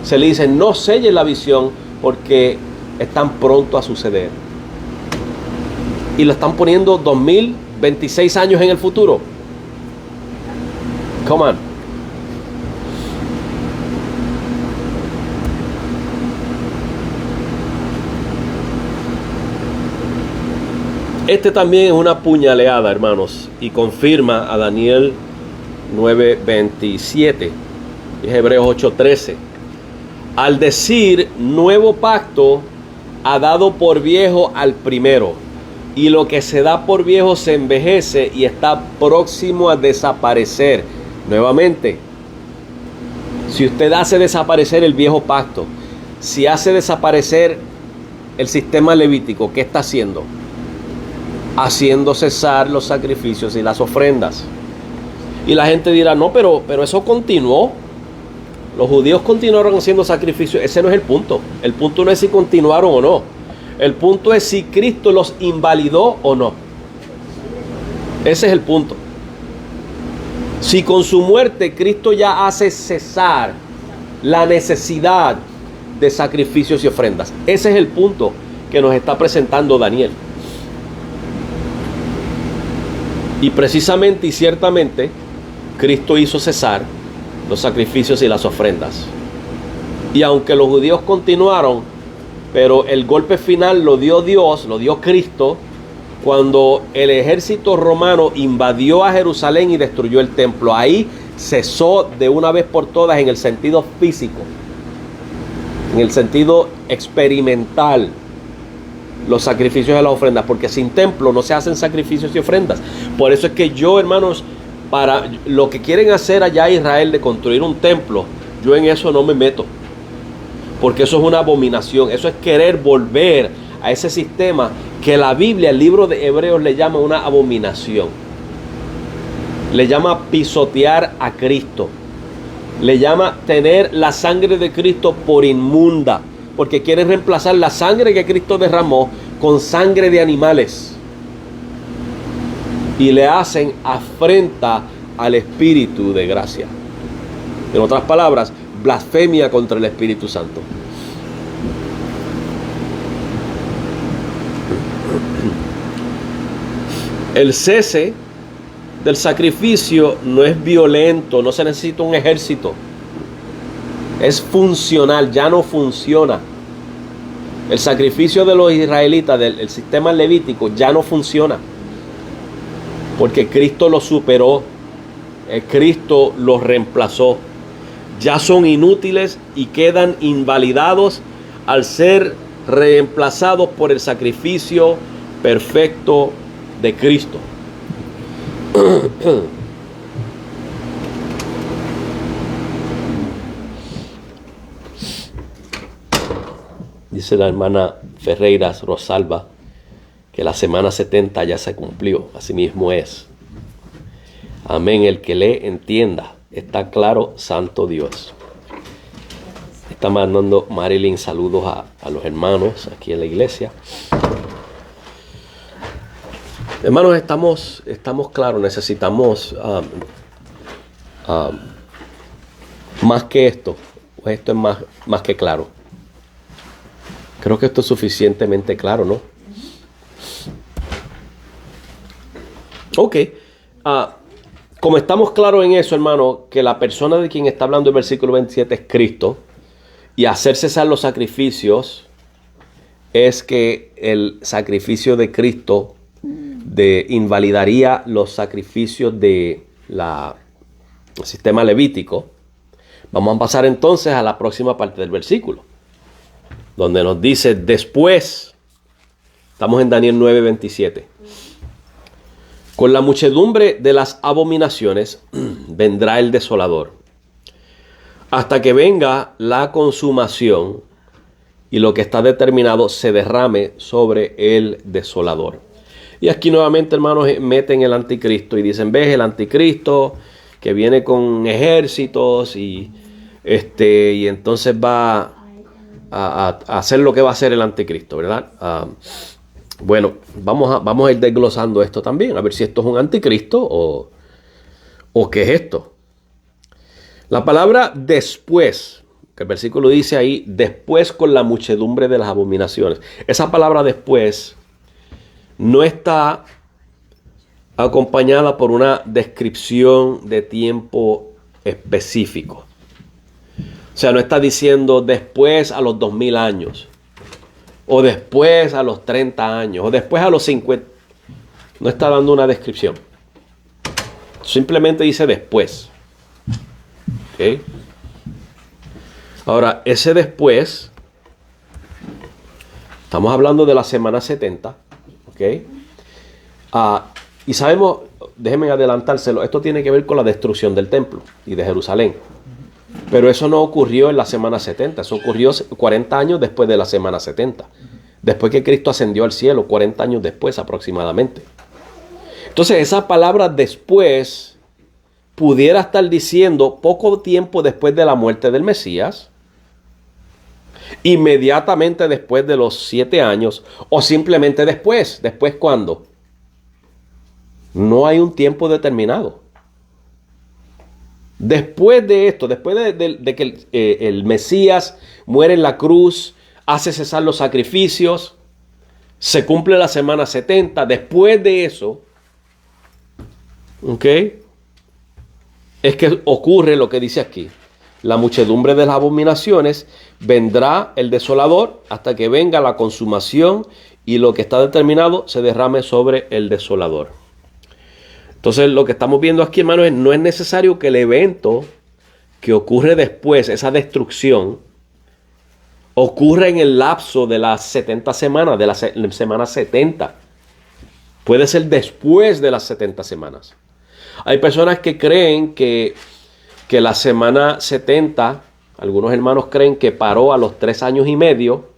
se le dice, no selle la visión porque están pronto a suceder. Y lo están poniendo 2026 años en el futuro. Come on. Este también es una puñaleada, hermanos, y confirma a Daniel 9:27, es Hebreos 8:13. Al decir nuevo pacto, ha dado por viejo al primero, y lo que se da por viejo se envejece y está próximo a desaparecer. Nuevamente, si usted hace desaparecer el viejo pacto, si hace desaparecer el sistema levítico, ¿qué está haciendo? Haciendo cesar los sacrificios y las ofrendas. Y la gente dirá, no, pero eso continuó. Los judíos continuaron haciendo sacrificios. Ese no es el punto. El punto no es si continuaron o no. El punto es si Cristo los invalidó o no. Ese es el punto. Si con su muerte Cristo ya hace cesar la necesidad de sacrificios y ofrendas. Ese es el punto que nos está presentando Daniel. Y precisamente y ciertamente Cristo hizo cesar los sacrificios y las ofrendas. Y aunque los judíos continuaron, pero el golpe final lo dio Dios, lo dio Cristo, cuando el ejército romano invadió a Jerusalén y destruyó el templo. Ahí cesó de una vez por todas en el sentido físico, en el sentido experimental, los sacrificios y las ofrendas, porque sin templo no se hacen sacrificios y ofrendas. Por eso es que yo, hermanos, para lo que quieren hacer allá Israel de construir un templo, yo en eso no me meto, porque eso es una abominación. Eso es querer volver a ese sistema que la Biblia, el libro de Hebreos, le llama una abominación. Le llama pisotear a Cristo. Le llama tener la sangre de Cristo por inmunda, porque quieren reemplazar la sangre que Cristo derramó con sangre de animales. Y le hacen afrenta al Espíritu de gracia. En otras palabras, blasfemia contra el Espíritu Santo. El cese del sacrificio no es violento, no se necesita un ejército. Es funcional, ya no funciona. El sacrificio de los israelitas, del sistema levítico, ya no funciona. Porque Cristo lo superó, Cristo los reemplazó. Ya son inútiles y quedan invalidados al ser reemplazados por el sacrificio perfecto de Cristo. Dice la hermana Ferreiras Rosalba que la semana 70 ya se cumplió. Así mismo es. Amén. El que lee entienda. Está claro, santo Dios. Está mandando Marilyn saludos a los hermanos aquí en la iglesia. Hermanos, estamos claros. Necesitamos más que esto. Esto es más que claro. Creo que esto es suficientemente claro, ¿no? Ok. Como estamos claros en eso, hermano, que la persona de quien está hablando el versículo 27 es Cristo, y hacer cesar los sacrificios es que el sacrificio de Cristo invalidaría los sacrificios del sistema levítico. Vamos a pasar entonces a la próxima parte del versículo, donde nos dice después, estamos en Daniel 9:27. Con la muchedumbre de las abominaciones vendrá el desolador, hasta que venga la consumación y lo que está determinado se derrame sobre el desolador. Y aquí nuevamente, hermanos, meten el anticristo y dicen, ves, el anticristo que viene con ejércitos y entonces va a hacer lo que va a hacer el anticristo, ¿verdad? Bueno, vamos a ir desglosando esto también, a ver si esto es un anticristo o qué es esto. La palabra después, que el versículo dice ahí, después con la muchedumbre de las abominaciones. Esa palabra después no está acompañada por una descripción de tiempo específico. O sea, no está diciendo después a los 2000 años. O después a los 30 años. O después a los 50. No está dando una descripción. Simplemente dice después. ¿Ok? Ahora, ese después. Estamos hablando de la semana 70. ¿Ok? Y sabemos, déjenme adelantárselo, esto tiene que ver con la destrucción del templo y de Jerusalén. Pero eso no ocurrió en la semana 70, eso ocurrió 40 años después de la semana 70. Después que Cristo ascendió al cielo, 40 años después aproximadamente. Entonces esa palabra después pudiera estar diciendo poco tiempo después de la muerte del Mesías, inmediatamente después de los 7 años, o simplemente después. ¿Después cuándo? No hay un tiempo determinado. Después de esto, después de que el Mesías muere en la cruz, hace cesar los sacrificios, se cumple la semana 70, después de eso, ¿ok? Es que ocurre lo que dice aquí. La muchedumbre de las abominaciones, vendrá el desolador hasta que venga la consumación y lo que está determinado se derrame sobre el desolador. Entonces lo que estamos viendo aquí, hermanos, no es necesario que el evento que ocurre después, esa destrucción, ocurra en el lapso de las 70 semanas, de la semana 70. Puede ser después de las 70 semanas. Hay personas que creen que la semana 70, algunos hermanos creen que paró a los 3 años y medio,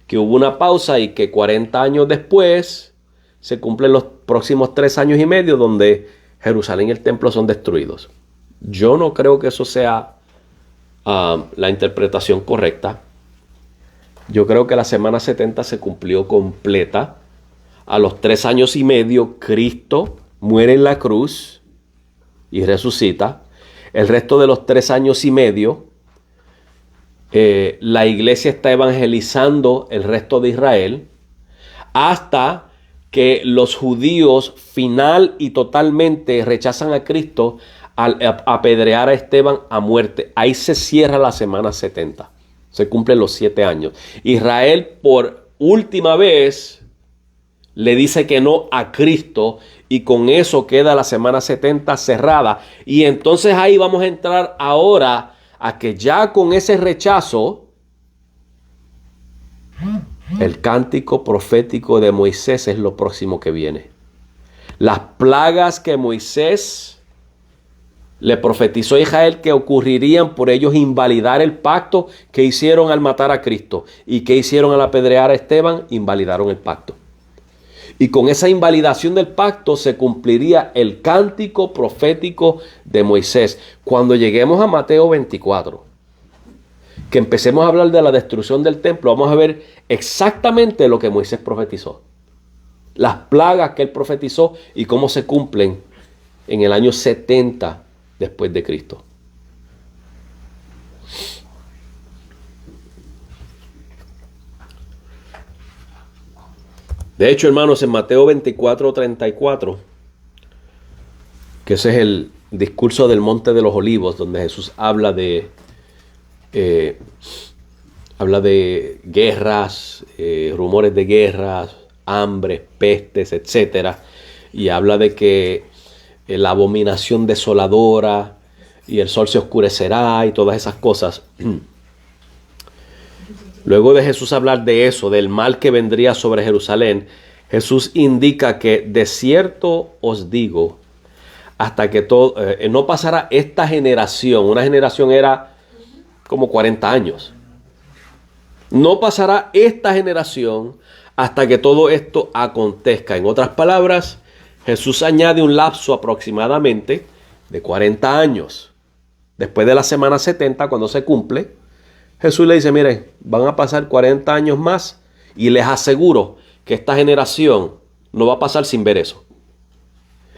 que hubo una pausa y que 40 años después se cumplen los próximos 3 años y medio donde Jerusalén y el templo son destruidos. Yo no creo que eso sea la interpretación correcta. Yo creo que la semana 70 se cumplió completa. A los 3 años y medio Cristo muere en la cruz y resucita. El resto de los 3 años y medio la iglesia está evangelizando el resto de Israel hasta que los judíos final y totalmente rechazan a Cristo al apedrear a Esteban a muerte. Ahí se cierra la semana 70. Se cumplen los 7 años. Israel por última vez le dice que no a Cristo y con eso queda la semana 70 cerrada. Y entonces ahí vamos a entrar ahora a que ya con ese rechazo, el cántico profético de Moisés es lo próximo que viene. Las plagas que Moisés le profetizó a Israel que ocurrirían por ellos invalidar el pacto que hicieron al matar a Cristo y que hicieron al apedrear a Esteban, invalidaron el pacto. Y con esa invalidación del pacto se cumpliría el cántico profético de Moisés. Cuando lleguemos a Mateo 24, que empecemos a hablar de la destrucción del templo, vamos a ver exactamente lo que Moisés profetizó. Las plagas que él profetizó y cómo se cumplen en el año 70 después de Cristo. De hecho, hermanos, en Mateo 24:34, que ese es el discurso del Monte de los Olivos, donde Jesús habla de guerras, rumores de guerras, hambre, pestes, etcétera, y habla de que la abominación desoladora y el sol se oscurecerá y todas esas cosas. Luego de Jesús hablar de eso, del mal que vendría sobre Jerusalén, Jesús indica que de cierto os digo, hasta que todo, no pasará esta generación. Una generación era como 40 años. No pasará esta generación hasta que todo esto acontezca. En otras palabras, Jesús añade un lapso aproximadamente de 40 años. Después de la semana 70, cuando se cumple, Jesús le dice, miren, van a pasar 40 años más y les aseguro que esta generación no va a pasar sin ver eso.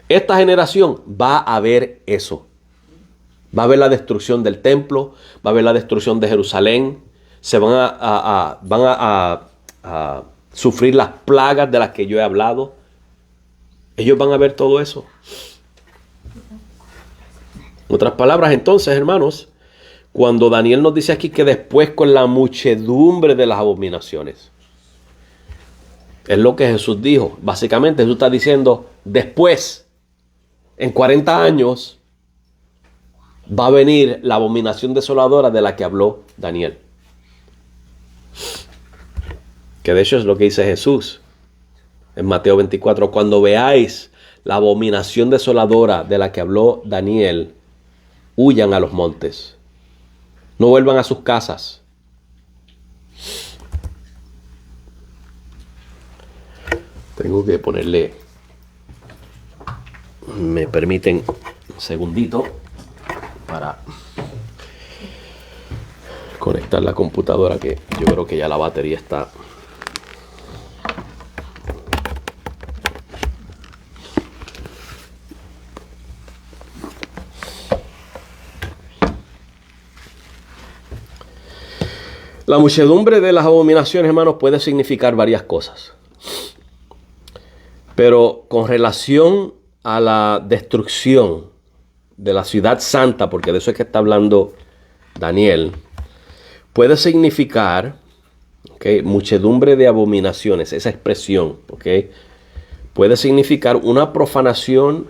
Esta generación va a ver eso. Va a ver la destrucción del templo, va a ver la destrucción de Jerusalén, se van a sufrir las plagas de las que yo he hablado. Ellos van a ver todo eso. En otras palabras, entonces, hermanos, cuando Daniel nos dice aquí que después con la muchedumbre de las abominaciones, es lo que Jesús dijo. Básicamente Jesús está diciendo, después, en 40 años, va a venir la abominación desoladora de la que habló Daniel. Que de hecho es lo que dice Jesús en Mateo 24. Cuando veáis la abominación desoladora de la que habló Daniel, huyan a los montes. No vuelvan a sus casas. Tengo que ponerle... Me permiten un segundito para conectar la computadora, que yo creo que ya la batería está... La muchedumbre de las abominaciones, hermanos, puede significar varias cosas. Pero con relación a la destrucción de la ciudad santa, porque de eso es que está hablando Daniel, puede significar, muchedumbre de abominaciones, esa expresión, puede significar una profanación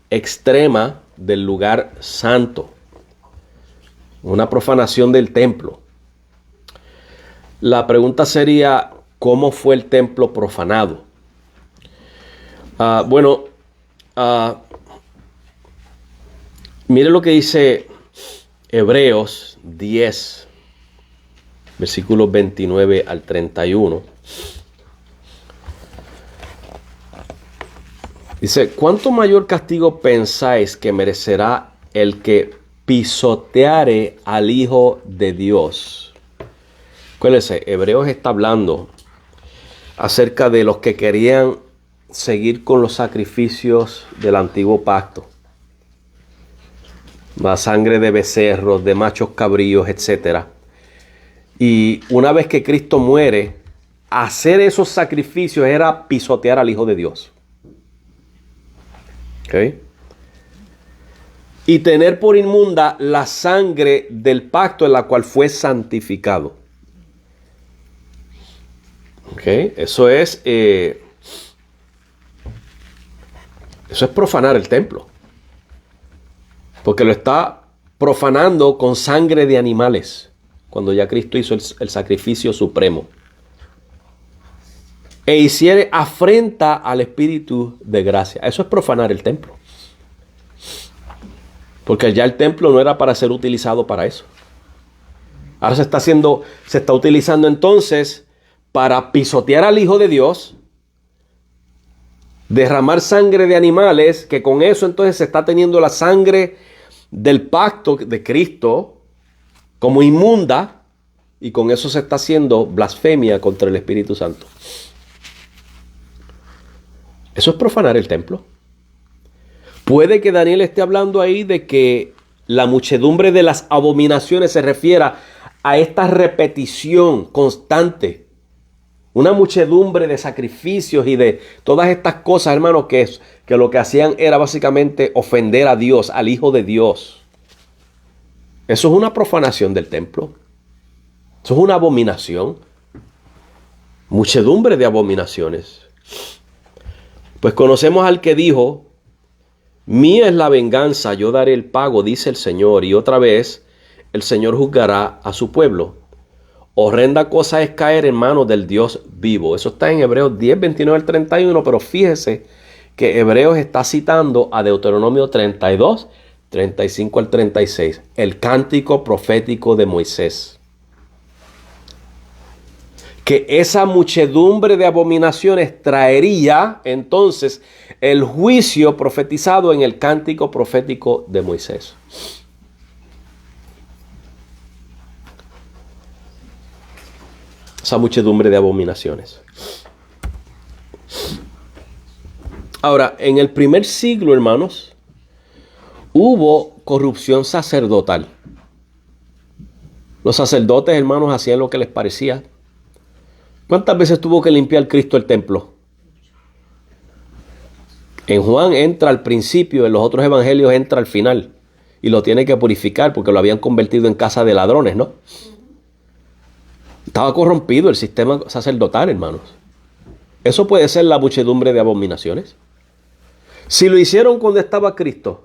extrema del lugar santo, una profanación del templo. La pregunta sería, ¿cómo fue el templo profanado? Mire lo que dice Hebreos 10, versículos 29 al 31. Dice, ¿cuánto mayor castigo pensáis que merecerá el que pisoteare al Hijo de Dios? Acuérdense, Hebreos está hablando acerca de los que querían seguir con los sacrificios del antiguo pacto. La sangre de becerros, de machos cabríos, etc. Y una vez que Cristo muere, hacer esos sacrificios era pisotear al Hijo de Dios. Y tener por inmunda la sangre del pacto en la cual fue santificado. Eso es profanar el templo. Porque lo está profanando con sangre de animales, cuando ya Cristo hizo el sacrificio supremo. E hiciere afrenta al Espíritu de gracia. Eso es profanar el templo. Porque ya el templo no era para ser utilizado para eso. Ahora se está utilizando entonces para pisotear al Hijo de Dios, derramar sangre de animales, que con eso entonces se está teniendo la sangre del pacto de Cristo como inmunda, y con eso se está haciendo blasfemia contra el Espíritu Santo. Eso es profanar el templo. Puede que Daniel esté hablando ahí de que la muchedumbre de las abominaciones se refiera a esta repetición constante. Una muchedumbre de sacrificios y de todas estas cosas, hermanos, que lo que hacían era básicamente ofender a Dios, al Hijo de Dios. Eso es una profanación del templo. Eso es una abominación. Muchedumbre de abominaciones. Pues conocemos al que dijo, mía es la venganza, yo daré el pago, dice el Señor. Y otra vez el Señor juzgará a su pueblo. Horrenda cosa es caer en manos del Dios vivo. Eso está en Hebreos 10, 29 al 31, pero fíjese que Hebreos está citando a Deuteronomio 32, 35 al 36, el cántico profético de Moisés. Que esa muchedumbre de abominaciones traería entonces el juicio profetizado en el cántico profético de Moisés. Esa muchedumbre de abominaciones. Ahora, en el primer siglo, hermanos, hubo corrupción sacerdotal. Los sacerdotes, hermanos, hacían lo que les parecía. ¿Cuántas veces tuvo que limpiar Cristo el templo? En Juan entra al principio, en los otros evangelios entra al final. Y lo tiene que purificar porque lo habían convertido en casa de ladrones, ¿no? Estaba corrompido el sistema sacerdotal, hermanos. Eso puede ser la muchedumbre de abominaciones. Si lo hicieron cuando estaba Cristo,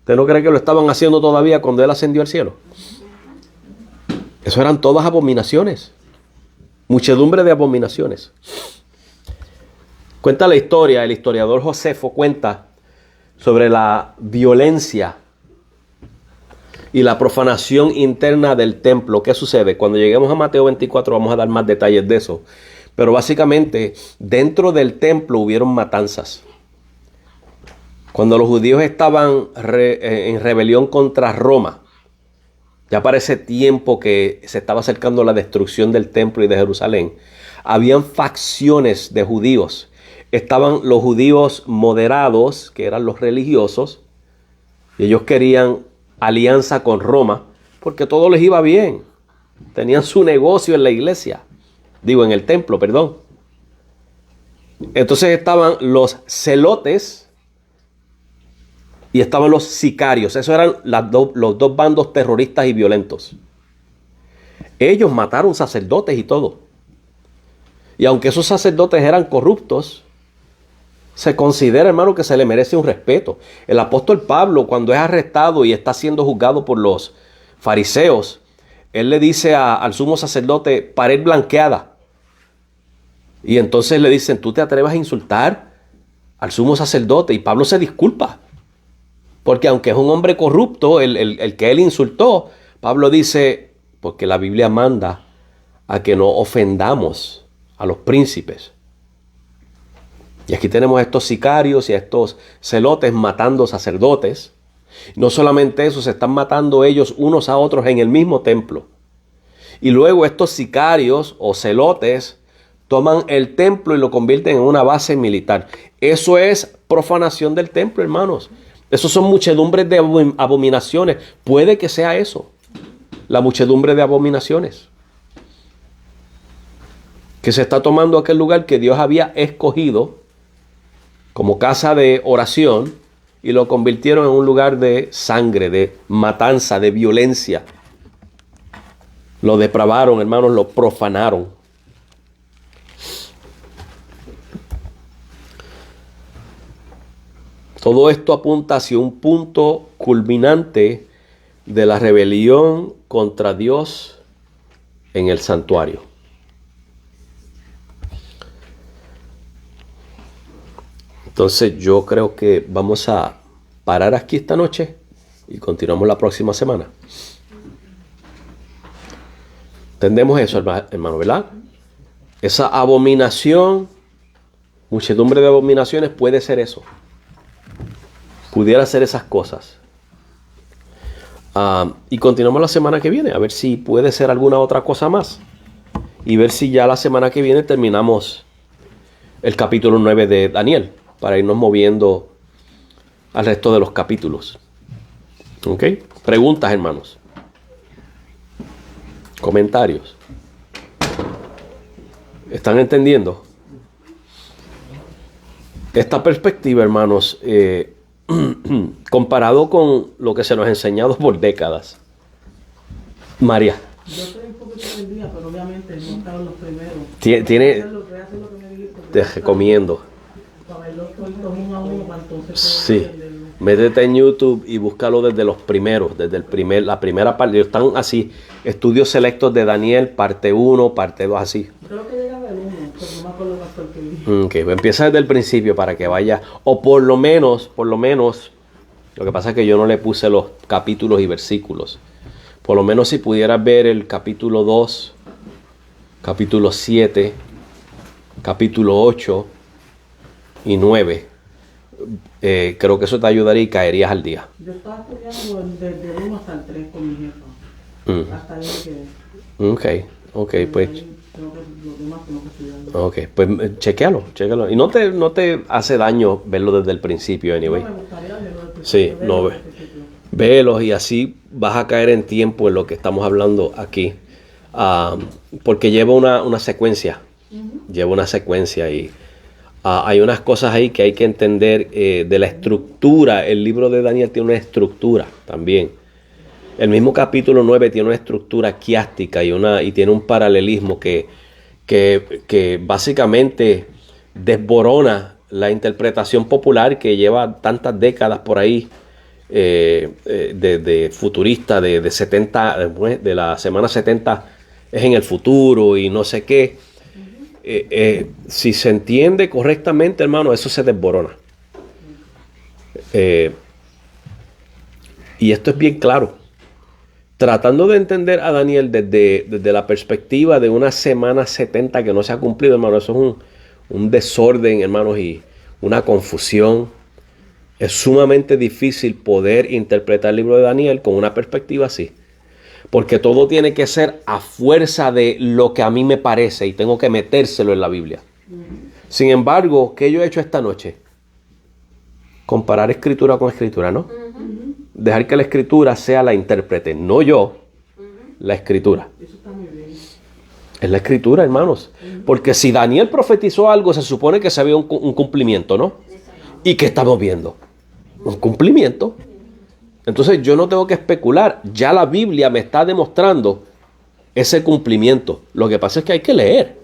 ¿usted no cree que lo estaban haciendo todavía cuando Él ascendió al cielo? Eso eran todas abominaciones. Muchedumbre de abominaciones. Cuenta la historia, el historiador Josefo cuenta sobre la violencia y la profanación interna del templo. ¿Qué sucede? Cuando lleguemos a Mateo 24 vamos a dar más detalles de eso. Pero básicamente dentro del templo hubieron matanzas. Cuando los judíos estaban en rebelión contra Roma, ya para ese tiempo que se estaba acercando la destrucción del templo y de Jerusalén, habían facciones de judíos. Estaban los judíos moderados, que eran los religiosos, y ellos querían alianza con Roma, porque todo les iba bien. Tenían su negocio en la iglesia, en el templo, perdón. Entonces estaban los celotes y estaban los sicarios. Esos eran los dos bandos terroristas y violentos. Ellos mataron sacerdotes y todo. Y aunque esos sacerdotes eran corruptos, se considera, hermano, que se le merece un respeto. El apóstol Pablo, cuando es arrestado y está siendo juzgado por los fariseos, él le dice al sumo sacerdote, pared blanqueada. Y entonces le dicen, ¿tú te atreves a insultar al sumo sacerdote? Y Pablo se disculpa. Porque aunque es un hombre corrupto, el que él insultó, Pablo dice, porque la Biblia manda a que no ofendamos a los príncipes. Y aquí tenemos a estos sicarios y a estos celotes matando sacerdotes. No solamente eso, se están matando ellos unos a otros en el mismo templo. Y luego estos sicarios o celotes toman el templo y lo convierten en una base militar. Eso es profanación del templo, hermanos. Esos son muchedumbres de abominaciones. Puede que sea eso, la muchedumbre de abominaciones. Que se está tomando aquel lugar que Dios había escogido como casa de oración y lo convirtieron en un lugar de sangre, de matanza, de violencia. Lo depravaron, hermanos, lo profanaron. Todo esto apunta hacia un punto culminante de la rebelión contra Dios en el santuario. Entonces yo creo que vamos a parar aquí esta noche y continuamos la próxima semana. Entendemos eso, hermano, ¿verdad? Esa abominación, muchedumbre de abominaciones puede ser eso. Pudiera hacer esas cosas. Y continuamos la semana que viene, a ver si puede ser alguna otra cosa más. Y ver si ya la semana que viene terminamos el capítulo 9 de Daniel, para irnos moviendo al resto de los capítulos. ¿Ok? Preguntas, hermanos. Comentarios. ¿Están entendiendo? Esta perspectiva, hermanos, comparado con lo que se nos ha enseñado por décadas. María. Yo estoy un poquito perdida, pero obviamente no estaban los primeros. Tiene, te recomiendo. Para verlos todos uno a uno, para entonces Sí, métete en YouTube y búscalo desde los primeros, desde la primera parte. Están así, estudios selectos de Daniel, parte 1, parte 2, así. Creo que llegaba el 1, pero no me acuerdo hasta el que vi. Ok, pues empieza desde el principio para que vaya, o por lo menos, lo que pasa es que yo no le puse los capítulos y versículos. Por lo menos si pudieras ver el capítulo 2, capítulo 7, capítulo 8 y 9, creo que eso te ayudaría y caerías al día. Yo estaba estudiando desde el 1 hasta el 3 con mi jefa. Hasta ahí me quedé. Ok, pues. Creo que los demás tengo que estudiarlo. Ok, pues chequéalo. Y no te hace daño verlo desde el principio, anyway. No me gustaría verlo desde el Sí, principio, no verlo ve. desde el principio. Vélos y así vas a caer en tiempo en lo que estamos hablando aquí. Porque lleva una secuencia. Lleva una secuencia y hay unas cosas ahí que hay que entender de la estructura. El libro de Daniel tiene una estructura también. El mismo capítulo 9 tiene una estructura quiástica y tiene un paralelismo que básicamente desborona la interpretación popular que lleva tantas décadas por ahí de futurista, de 70, de la semana 70 es en el futuro y no sé qué. Si se entiende correctamente, hermano, eso se desborona. Y esto es bien claro. tratando de entender a Daniel desde la perspectiva de una semana 70 que no se ha cumplido, hermano. Eso es un desorden, hermanos, y una confusión. Es sumamente difícil poder interpretar el libro de Daniel con una perspectiva así. Porque todo tiene que ser a fuerza de lo que a mí me parece y tengo que metérselo en la Biblia. Sin embargo, ¿qué yo he hecho esta noche? Comparar escritura con escritura, ¿no? Dejar que la escritura sea la intérprete, no yo, la escritura. Eso está muy bien. Es la escritura, hermanos. Porque si Daniel profetizó algo, se supone que se había un cumplimiento, ¿no? ¿Y qué estamos viendo? Un cumplimiento. Entonces yo no tengo que especular. Ya la Biblia me está demostrando ese cumplimiento. Lo que pasa es que hay que leer.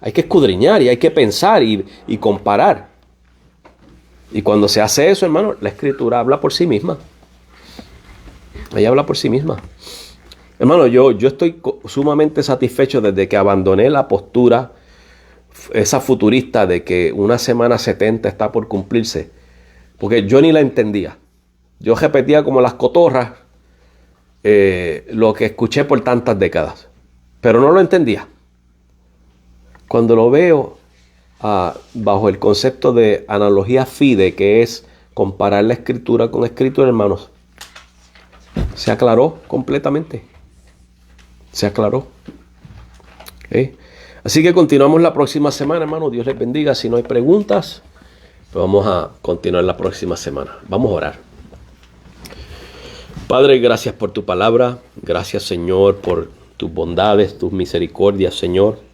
Hay que escudriñar y hay que pensar y comparar. Y cuando se hace eso, hermano, la escritura habla por sí misma. Ella habla por sí misma. Hermano, yo estoy sumamente satisfecho desde que abandoné la postura esa futurista de que una semana 70 está por cumplirse. Porque yo ni la entendía. Yo repetía como las cotorras lo que escuché por tantas décadas. Pero no lo entendía. Cuando lo veo bajo el concepto de analogía fide, que es comparar la escritura con escritura, hermanos, se aclaró completamente. Se aclaró. ¿Okay? Así que continuamos la próxima semana, hermano. Dios les bendiga. Si no hay preguntas, pues vamos a continuar la próxima semana. Vamos a orar. Padre, gracias por tu palabra. Gracias, Señor, por tus bondades, tus misericordias, Señor.